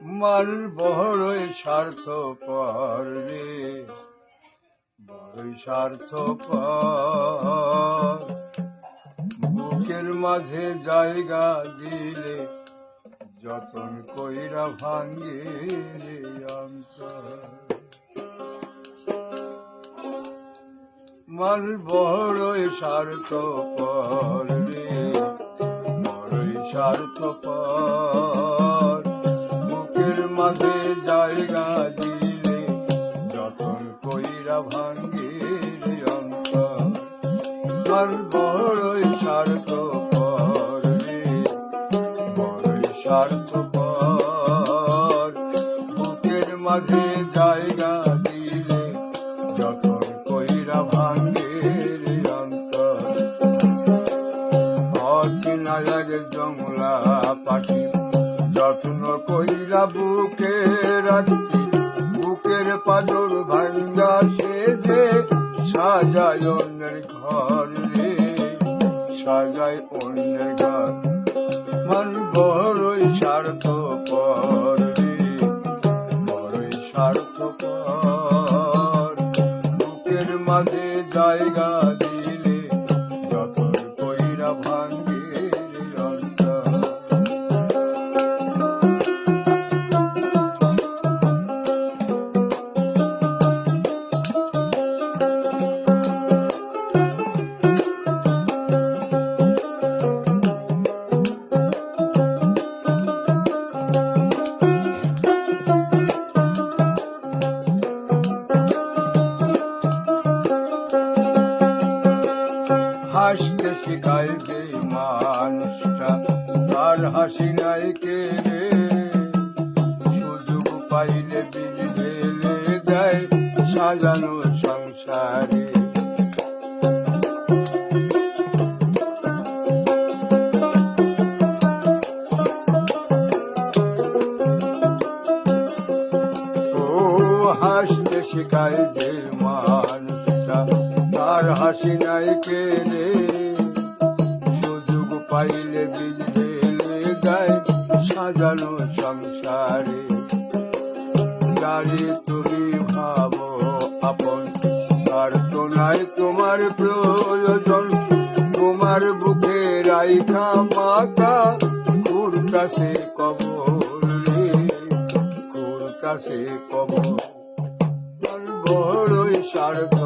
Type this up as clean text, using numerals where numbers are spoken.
মানুষ বড়ই স্বার্থপর রে, বড়ই স্বার্থপর। বুকের মাঝে জায়গা দিলে যতন কইরা ভাঙ্গে রে অন্তর। মানুষ বড়ই স্বার্থপর রে, বড়ই স্বার্থপর। বুকের মাঝে জায়গা দিলে যতন কইরা ভাঙ্গে রে অন্তর। মানুষ বড়ই স্বার্থপর রে, বড়ই স্বার্থপর। বুকের মাঝে জায়গা দিলে যতন কইরা ভাঙ্গে রে অন্তর। অচেনা এক জংলা পাখি যত্ন কইরা বুকে রাখছি, বুকের পাজর ভাঙ্গা সে যে সাজায় অন্যের ঘর রে, সাজায় অন্যের ঘর। মানুষ বড়ই স্বার্থপর রে, বড়ই স্বার্থপর। বুকের মাঝে জায়গা দিলে যতন কইরা ভাঙ্গে রে অন্তর। হাসতে শিখায় যে মানুষটা, তার হাসি নাই কে রে। সুযোগ পাইলে বীজ ঢেলে দেয় সাজানো সংসারে। ও হাসতে শিখায় যে মানুষটা, তার হাসি নাই কে রে। সুযোগ পাইলে বীজ ঢেলে দেয় সাজানো সংসারে। যারে তুমি ভাবো আপন, তার তো নাই তোমার প্রয়োজন। তোমার বুকে রাইখা মাথা খুঁড়তাছে কবর রে, খুঁড়তাছে কবর। বড়ই স্বার্থ